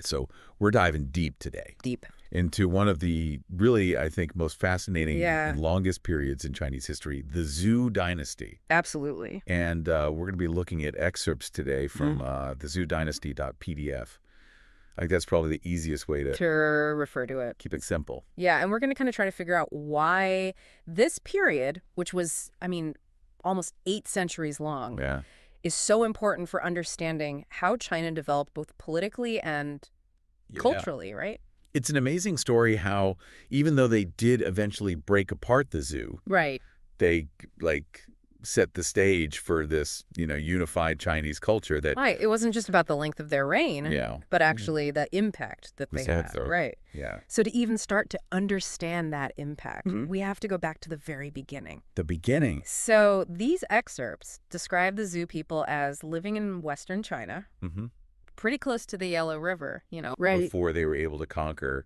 right, so we're diving deep today. Deep. Into one of the really, I think, most fascinating Yeah. and longest periods in Chinese history, the Zhou Dynasty. Absolutely. And we're going to be looking at excerpts today from the ZhouDynasty.pdf. I think that's probably the easiest way to refer to it. keep it simple. Yeah, and we're going to kind of try to figure out why this period, which was, I mean, almost 8 centuries long, Yeah. is so important for understanding how China developed both politically and culturally, right? It's an amazing story how, even though they did eventually break apart the Zhou, Right. they, set the stage for this, unified Chinese culture that... Right. It wasn't just about the length of their reign, but actually the impact that they had. Right. Yeah. So to even start to understand that impact, we have to go back to the very beginning. The beginning. So these excerpts describe the Zhou people as living in Western China, pretty close to the Yellow River, Right. Before they were able to conquer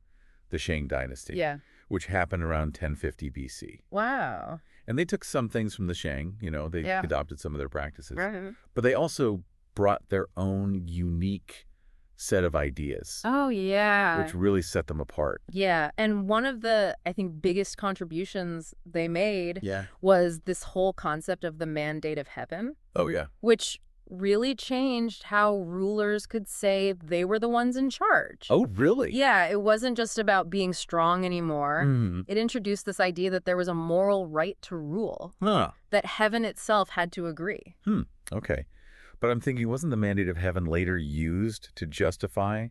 the Shang Dynasty. Yeah. Which happened around 1050 BC. Wow. And they took some things from the Shang, they adopted some of their practices. Right. But they also brought their own unique set of ideas. Oh, yeah. Which really set them apart. Yeah. And one of the, I think, biggest contributions they made Yeah. was this whole concept of the mandate of heaven. Oh, yeah. Which really changed how rulers could say they were the ones in charge. Oh, really? Yeah, it wasn't just about being strong anymore. It introduced this idea that there was a moral right to rule, that heaven itself had to agree. Okay. But I'm thinking, wasn't the mandate of heaven later used to justify,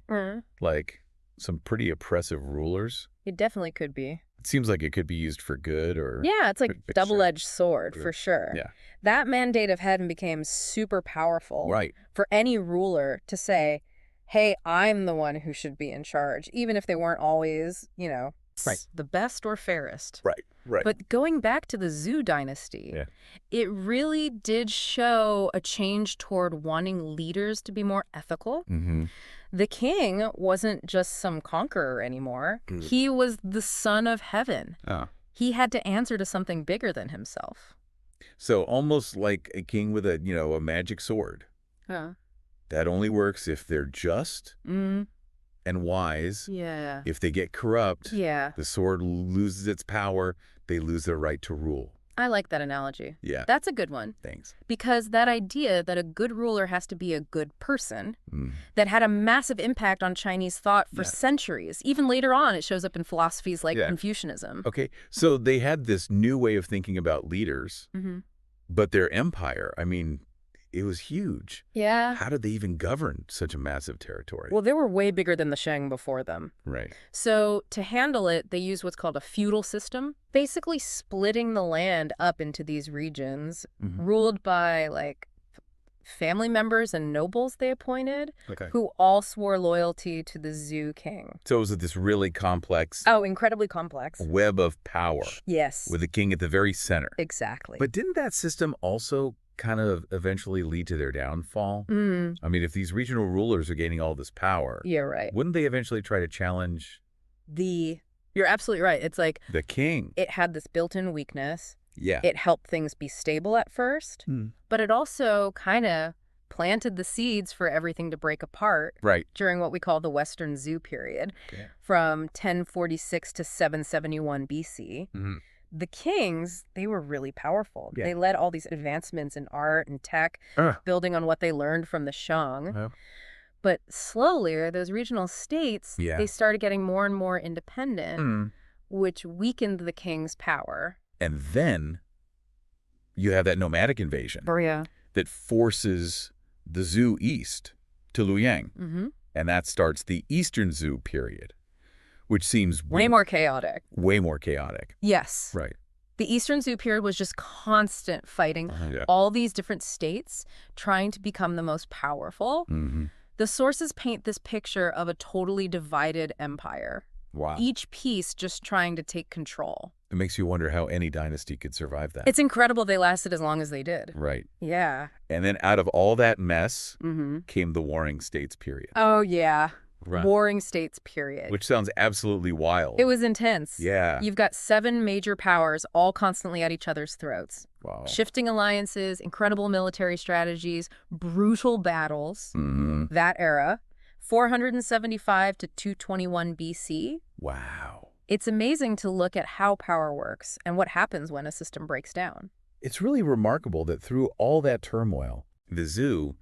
some pretty oppressive rulers? It definitely could be. It seems like it could be used for good or... Yeah, it's like a double-edged sword, for sure. Yeah. That mandate of heaven became super powerful for any ruler to say, hey, I'm the one who should be in charge, even if they weren't always, the best or fairest. Right. But going back to the Zhou Dynasty, it really did show a change toward wanting leaders to be more ethical. The king wasn't just some conqueror anymore. He was the son of heaven. He had to answer to something bigger than himself. So almost like a king with a magic sword. That only works if they're just and wise. Yeah. If they get corrupt, the sword loses its power. They lose their right to rule. I like that analogy. Yeah. That's a good one. Thanks. Because that idea that a good ruler has to be a good person, that had a massive impact on Chinese thought for centuries. Even later on, it shows up in philosophies like Confucianism. Okay, so they had this new way of thinking about leaders, but their empire, I mean, it was huge. Yeah. How did they even govern such a massive territory? Well, they were way bigger than the Shang before them. Right. So to handle it, they used what's called a feudal system, basically splitting the land up into these regions, ruled by family members and nobles they appointed, who all swore loyalty to the Zhou king. So it was this really complex... Oh, incredibly complex. ...web of power. Yes. With the king at the very center. Exactly. But didn't that system also kind of eventually lead to their downfall? I mean, if these regional rulers are gaining all this power... Yeah, right. Wouldn't they eventually try to challenge... You're absolutely right. It's like... the king. It had this built-in weakness. Yeah. It helped things be stable at first, but it also kind of planted the seeds for everything to break apart during what we call the Western Zhou period, from 1046 to 771 BC. The kings, they were really powerful. They led all these advancements in art and tech, building on what they learned from the Shang. But slowly, those regional states, they started getting more and more independent, which weakened the king's power. And then you have that nomadic invasion that forces the Zhou east to Luoyang. And that starts the Eastern Zhou period, which seems... way more chaotic. Way more chaotic. Yes. Right. The Eastern Zhou period was just constant fighting. All these different states trying to become the most powerful. The sources paint this picture of a totally divided empire. Wow. Each piece just trying to take control. It makes you wonder how any dynasty could survive that. It's incredible they lasted as long as they did. Right. Yeah. And then out of all that mess came the Warring States period. Oh, yeah. Warring States period. Which sounds absolutely wild. It was intense. Yeah. You've got 7 major powers all constantly at each other's throats. Wow. Shifting alliances, incredible military strategies, brutal battles. That era. 475 to 221 BC. Wow. It's amazing to look at how power works and what happens when a system breaks down. It's really remarkable that through all that turmoil, the Zhou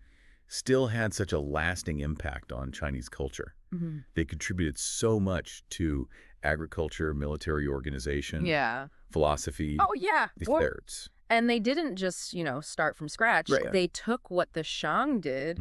still had such a lasting impact on Chinese culture. They contributed so much to agriculture, military organization, philosophy, the arts. And they didn't just, start from scratch. Right. They took what the Shang did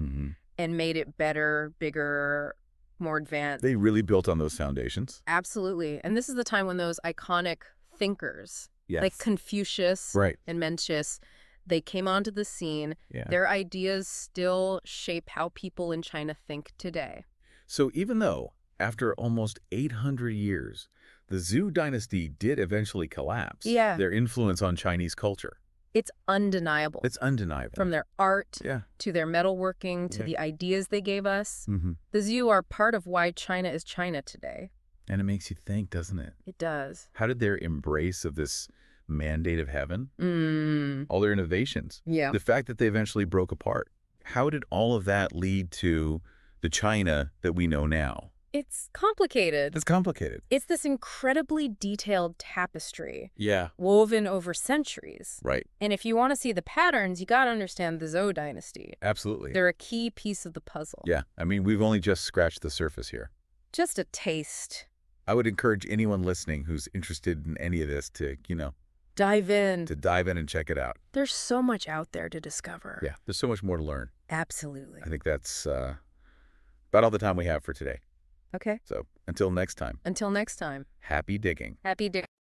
and made it better, bigger, more advanced. They really built on those foundations. Absolutely. And this is the time when those iconic thinkers, like Confucius and Mencius, they came onto the scene. Their ideas still shape how people in China think today. So even though, after almost 800 years, the Zhou dynasty did eventually collapse, their influence on Chinese culture, it's undeniable. It's undeniable. From their art to their metalworking to the ideas they gave us, the Zhou are part of why China is China today. And it makes you think, doesn't it? It does. How did their embrace of this mandate of heaven, all their innovations, the fact that they eventually broke apart, how did all of that lead to the China that we know now? It's complicated. It's complicated. It's this incredibly detailed tapestry. Yeah. Woven over centuries. Right. And if you want to see the patterns, you got to understand the Zhou dynasty. Absolutely. They're a key piece of the puzzle. Yeah. I mean, we've only just scratched the surface here. Just a taste. I would encourage anyone listening who's interested in any of this to, dive in. To dive in and check it out. There's so much out there to discover. Yeah. There's so much more to learn. Absolutely. I think that's about all the time we have for today. Okay. So until next time. Until next time. Happy digging. Happy digging.